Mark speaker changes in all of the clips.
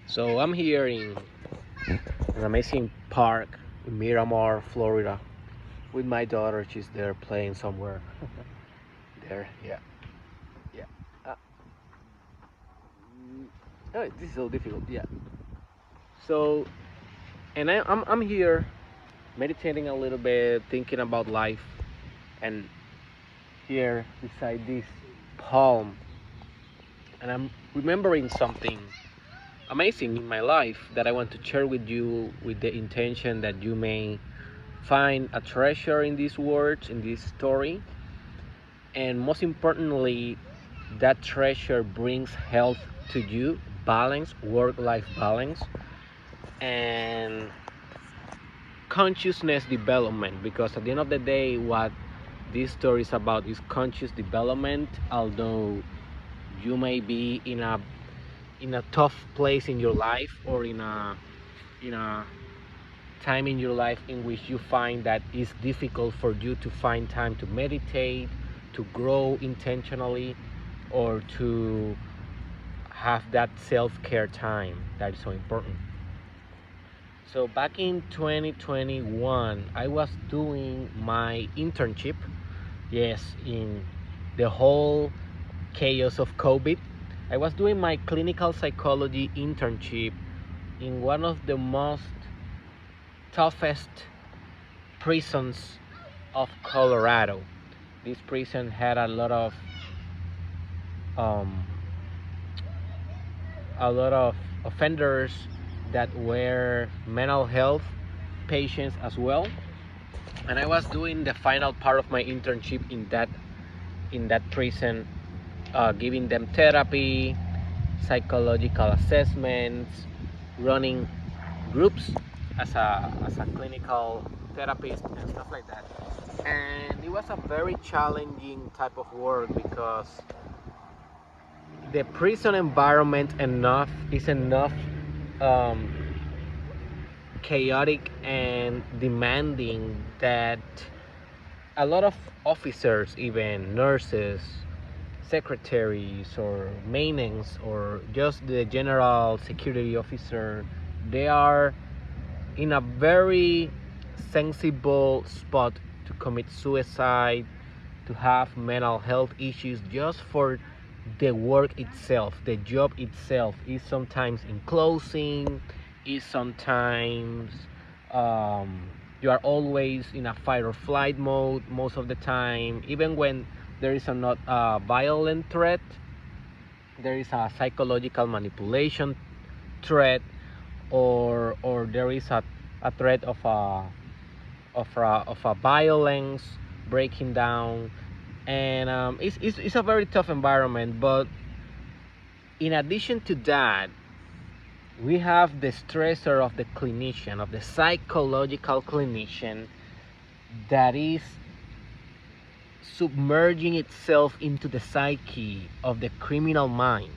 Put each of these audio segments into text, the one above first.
Speaker 1: So I'm here in an amazing park in Miramar, Florida, with my daughter. She's there playing somewhere. There, yeah, yeah. Uh, oh, this is so difficult. Yeah. So, and I'm here meditating a little bit, thinking about life, and here beside this palm, and I'm remembering something amazing in my life that I want to share with you, with the intention that you may find a treasure in these words, in this story, and most importantly, that treasure brings health to you, balance, work life balance, and consciousness development. Because at the end of the day, what this story is about is conscious development. Although you may be in a tough place in your life, or in a time in your life in which you find that it's difficult for you to find time to meditate, to grow intentionally, or to have that self-care time that is so important. So back in 2021, I was doing my internship. Yes, in the whole chaos of COVID, I was doing my clinical psychology internship in one of the most toughest prisons of Colorado. This prison had um, a lot of offenders that were mental health patients as well. And I was doing the final part of my internship in that prison, giving them therapy, psychological assessments, running groups as a clinical therapist and stuff like that. And it was a very challenging type of work because the prison environment enough is enough um, chaotic and demanding that a lot of officers, even nurses, secretaries, or maintenance, or just the general security officer, they are in a very sensible spot to commit suicide, to have mental health issues just for the work itself. The job itself is sometimes in closing, is sometimes um, you are always in a fight or flight mode most of the time. Even when there is a not a violent threat, there is a psychological manipulation threat, or there is a threat of a violence breaking down. And it's a very tough environment. But in addition to that, we have the stressor of the clinician, of the psychological clinician, that is submerging itself into the psyche of the criminal mind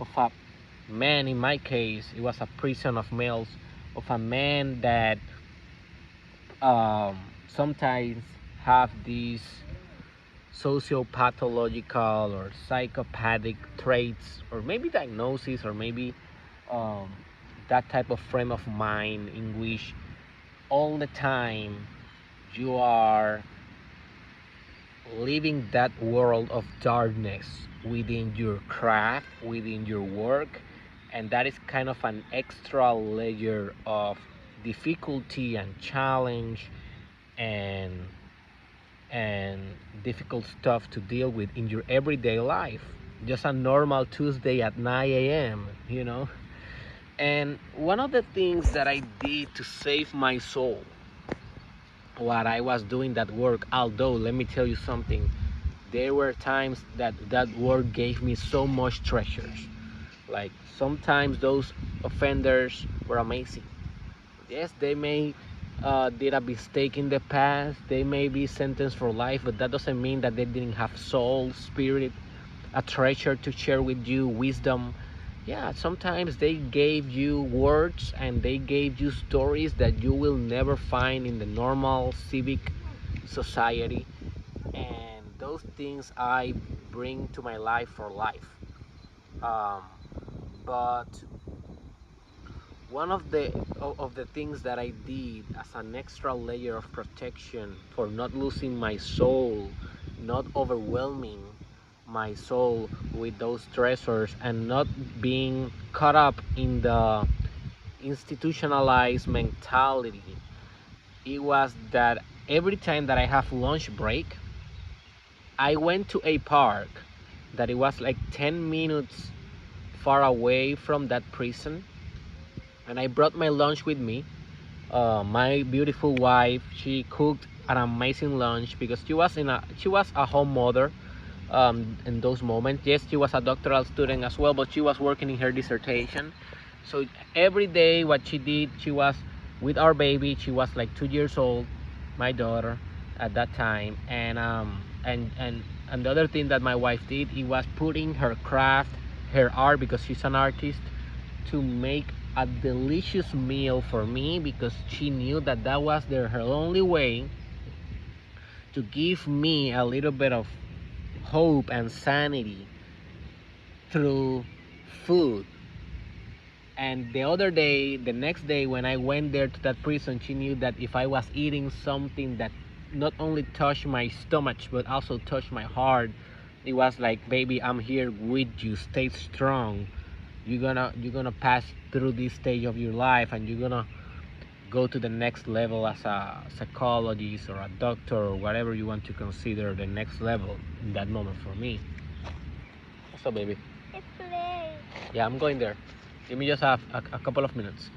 Speaker 1: of a man. In my case, it was a prison of males, of a man that sometimes have these sociopathological or psychopathic traits, or maybe diagnosis, or maybe um, that type of frame of mind in which all the time you are living that world of darkness within your craft, within your work, and that is kind of an extra layer of difficulty and challenge, and and difficult stuff to deal with in your everyday life. Just a normal Tuesday at 9 a.m. And one of the things that I did to save my soul while I was doing that work, although let me tell you something, there were times that that work gave me so much treasures. Like sometimes those offenders were amazing. Yes, they may did a mistake in the past. They may be sentenced for life, but that doesn't mean that they didn't have soul, spirit, a treasure to share with you, wisdom. Yeah, sometimes they gave you words and they gave you stories that you will never find in the normal civic society. And those things I bring to my life for life. Um, but One of the things that I did as an extra layer of protection for not losing my soul, not overwhelming my soul with those stressors, and not being caught up in the institutionalized mentality, it was that every time that I have lunch break, I went to a park that it was like 10 minutes far away from that prison, and I brought my lunch with me. My beautiful wife, she cooked an amazing lunch because she was a home mother in those moments. Yes, she was a doctoral student as well, but she was working in her dissertation. So every day, what she did, she was with our baby. She was like 2 years old, my daughter, at that time, and the other thing that my wife did, it was putting her craft, her art, because she's an artist, to make a delicious meal for me, because she knew that that was her only way to give me a little bit of hope and sanity through food. And the next day, when I went there to that prison, she knew that if I was eating something that not only touched my stomach but also touched my heart, it was like, baby, I'm here with you. Stay strong. You're gonna pass through this stage of your life, and you're gonna go to the next level as a psychologist or a doctor or whatever you want to consider the next level in that moment for me. What's up, baby?
Speaker 2: It's late.
Speaker 1: Yeah, I'm going there. Give me just a couple of minutes.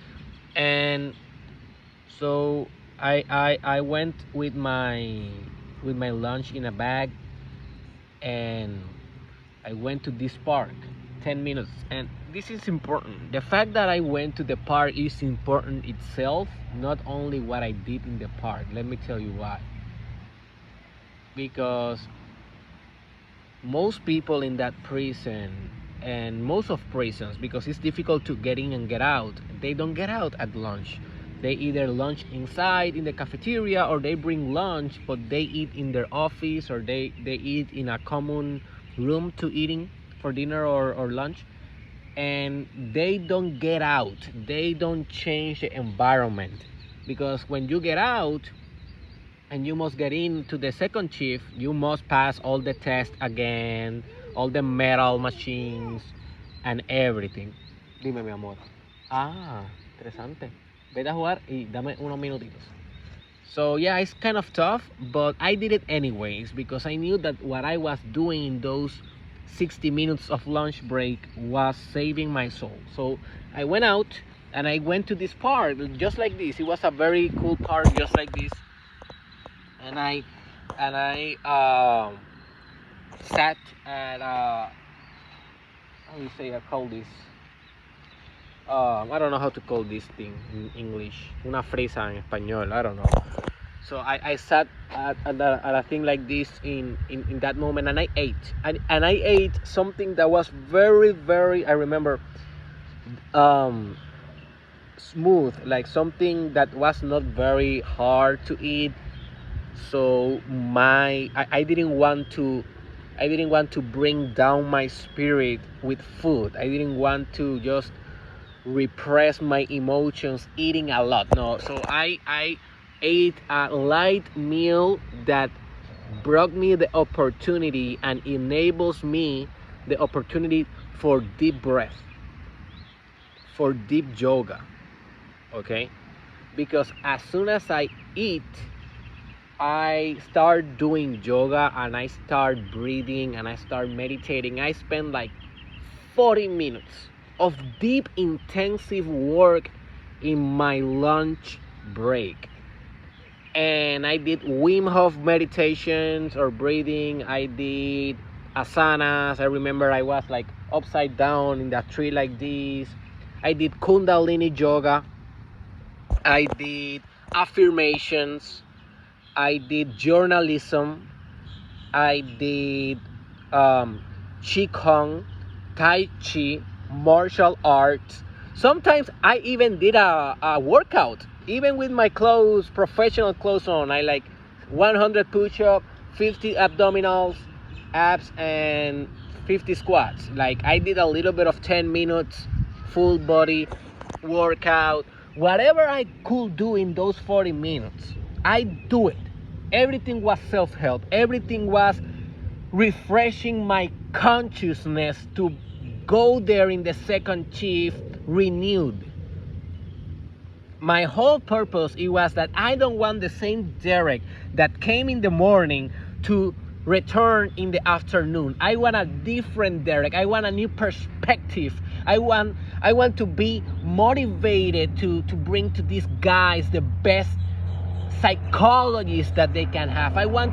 Speaker 1: And so I went with my lunch in a bag, and I went to this park, 10 minutes. And this is important. The fact that I went to the park is important itself, not only what I did in the park. Let me tell you why. Because most people in that prison, and most of prisons, because it's difficult to get in and get out, they don't get out at lunch. They either lunch inside in the cafeteria, or they bring lunch but they eat in their office, or they eat in a common room to eating for dinner or lunch. And they don't get out, they don't change the environment, because when you get out and you must get into the second shift, you must pass all the tests again, all the metal machines and everything. Dime, mi amor. Ah, interesante. Vete a jugar y dame unos minutitos. So yeah, it's kind of tough, but I did it anyways, because I knew that what I was doing in those 60 minutes of lunch break was saving my soul. So I went out and I went to this park just like this. It was a very cool park just like this. And I sat at how do you say I call this? I don't know how to call this thing in English. Una fresa en español. I don't know. So I sat at a thing like this in that moment, and I ate. And I ate something that was very, very, I remember, um, smooth, like something that was not very hard to eat. So I didn't want to bring down my spirit with food. I didn't want to just repress my emotions eating a lot. No, so I ate a light meal that brought me the opportunity and enables me the opportunity for deep breath, for deep yoga. Okay, because as soon as I eat, I start doing yoga, and I start breathing, and I start meditating. I spend like 40 minutes of deep intensive work in my lunch break. And I did Wim Hof meditations or breathing. I did asanas. I remember I was like upside down in that tree like this. I did Kundalini yoga. I did affirmations. I did journalism. I did Qigong, Tai Chi, martial arts. Sometimes I even did a workout, even with my clothes, professional clothes on. I like 100 push-ups, 50 abdominals, abs, and 50 squats. Like I did a little bit of 10 minutes, full body workout, whatever I could do in those 40 minutes, I do it. Everything was self-help. Everything was refreshing my consciousness to go there in the second shift renewed. My whole purpose, it was that I don't want the same Derek that came in the morning to return in the afternoon. I want a different Derek. I want a new perspective. I want to be motivated to bring to these guys the best psychologists that they can have. I want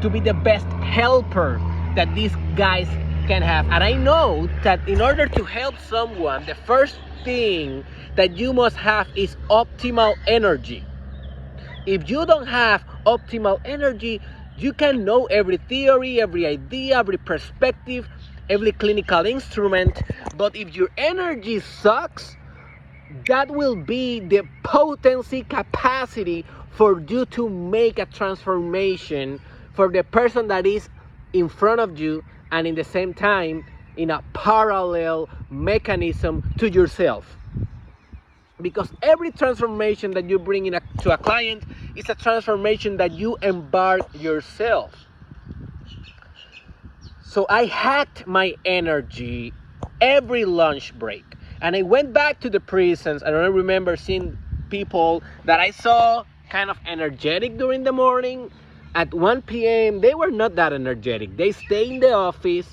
Speaker 1: to be the best helper that these guys can have. And I know that in order to help someone, the first thing that you must have is optimal energy. If you don't have optimal energy, you can know every theory, every idea, every perspective, every clinical instrument, but if your energy sucks, that will be the potency capacity for you to make a transformation for the person that is in front of you, and in the same time in a parallel mechanism to yourself. Because every transformation that you bring to a client is a transformation that you embark yourself. So I hacked my energy every lunch break. And I went back to the prisons, and I remember seeing people that I saw kind of energetic during the morning. At 1 p.m., they were not that energetic. They stayed in the office.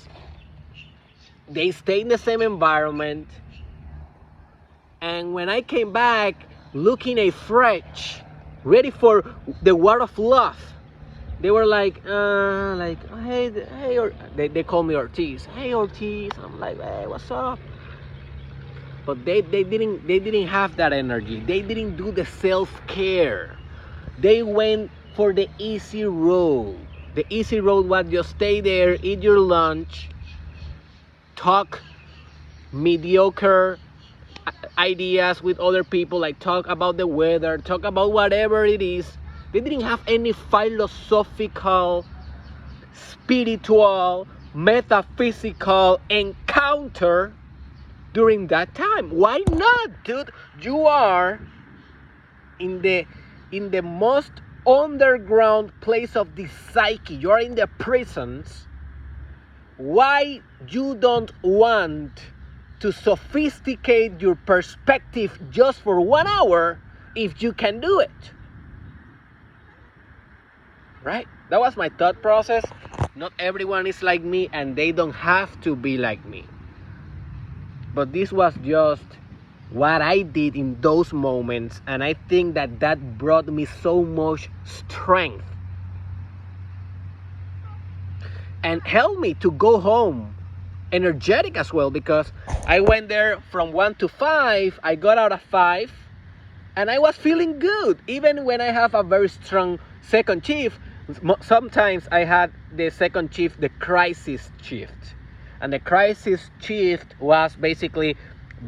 Speaker 1: They stayed in the same environment. And when I came back, looking fresh, ready for the word of love, they were like, hey, or they call me Ortiz. Hey, Ortiz. I'm like, hey, what's up? But they didn't have that energy. They didn't do the self-care. They went for the easy road. The easy road was just stay there, eat your lunch, talk mediocre ideas with other people, like talk about the weather, talk about whatever it is. They didn't have any philosophical, spiritual, metaphysical encounter during that time. Why not, dude? You are in the most underground place of the psyche. You are in the prisons. Why you don't want to sophisticate your perspective just for 1 hour if you can do it? Right? That was my thought process. Not everyone is like me, and they don't have to be like me. But this was just what I did in those moments, and I think that brought me so much strength and helped me to go home energetic as well, because I went there from 1 to 5. I got out at 5 and I was feeling good. Even when I have a very strong second shift, sometimes I had the second shift, the crisis shift. And the crisis shift was basically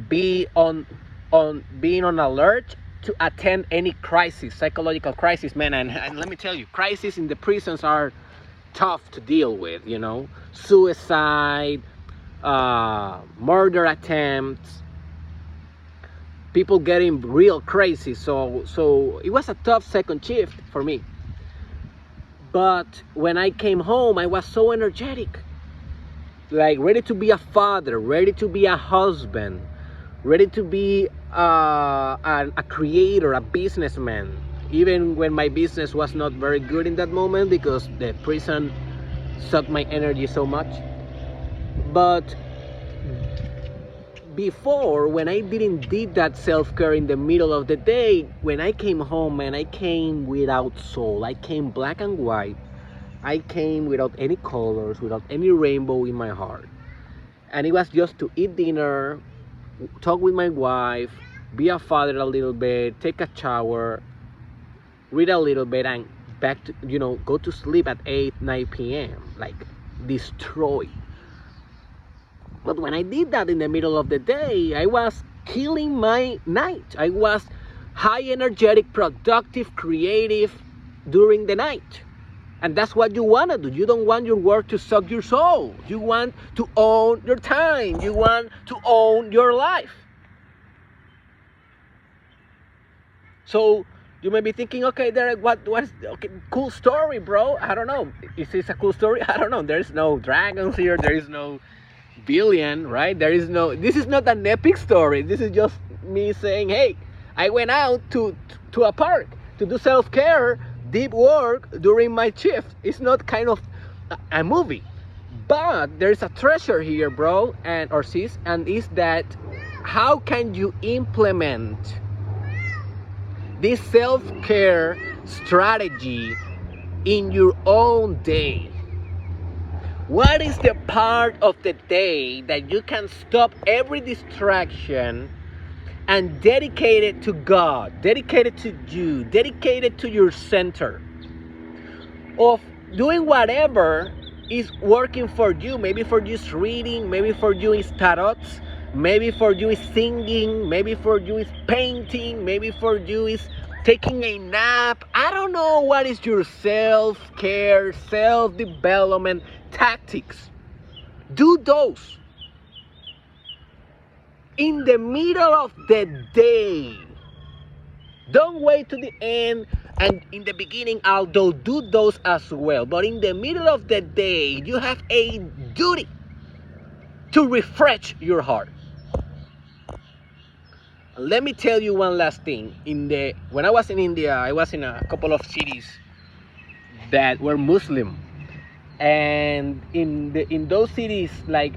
Speaker 1: being on alert to attend any crisis, psychological crisis, man. And let me tell you, crises in the prisons are tough to deal with, suicide, murder attempts, people getting real crazy. So it was a tough second shift for me. But when I came home, I was so energetic, like ready to be a father, ready to be a husband, ready to be a creator, a businessman, even when my business was not very good in that moment because the prison sucked my energy so much. But before, when I didn't did that self-care in the middle of the day, when I came home, and I came without soul, I came black and white, I came without any colors, without any rainbow in my heart. And it was just to eat dinner, talk with my wife, be a father a little bit, take a shower, read a little bit, and back to, go to sleep at 9 p.m. like destroyed. But when I did that in the middle of the day, I was killing my night. I was high energetic, productive, creative during the night. And that's what you want to do. You don't want your work to suck your soul. You want to own your time. You want to own your life. So you may be thinking, okay, Derek, what's okay, cool story, bro? I don't know. Is this a cool story? I don't know. There's no dragons here. There is no billion, right? There is no. This is not an epic story. This is just me saying, hey, I went out to a park to do self-care, deep work during my shift. It's not kind of a movie, but there's a treasure here, bro, and or sis, and is that how can you implement this self-care strategy in your own day? What is the part of the day that you can stop every distraction and dedicate it to God, dedicate it to you, dedicate it to your center of doing whatever is working for you? Maybe for you is reading, maybe for you is tarot, maybe for you is singing, maybe for you is painting, maybe for you is taking a nap. I don't know what is your self-care, self-development tactics. Do those in the middle of the day. Don't wait to the end and in the beginning, although do those as well. But in the middle of the day, you have a duty to refresh your heart. Let me tell you one last thing. When I was in India, I was in a couple of cities that were Muslim, and in those cities, like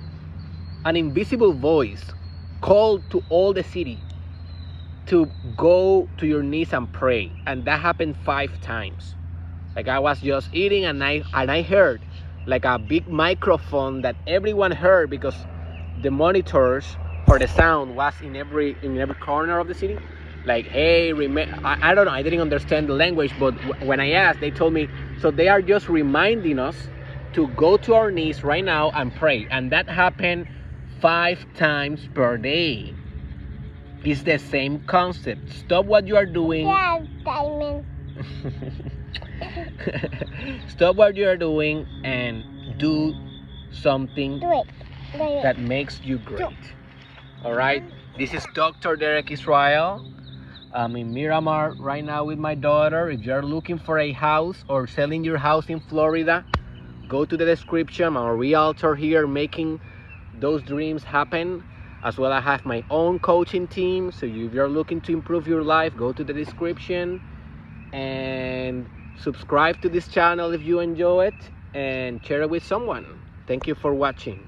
Speaker 1: an invisible voice called to all the city to go to your knees and pray, and that happened 5 times. Like I was just eating, and I heard like a big microphone that everyone heard because the monitors for the sound was in every corner of the city. Like, hey, I don't know, I didn't understand the language, but when I asked, they told me, so they are just reminding us to go to our knees right now and pray. And that happened 5 times per day. It's the same concept. Stop what you are doing.
Speaker 2: Yeah, Diamond.
Speaker 1: Stop what you are doing and do something that makes you great. All right. This is Dr. Derek Israel. I'm in Miramar right now with my daughter. If you're looking for a house or selling your house in Florida, go to the description. I'm a realtor here making those dreams happen. As well, I have my own coaching team. So if you're looking to improve your life, go to the description and subscribe to this channel if you enjoy it, and share it with someone. Thank you for watching.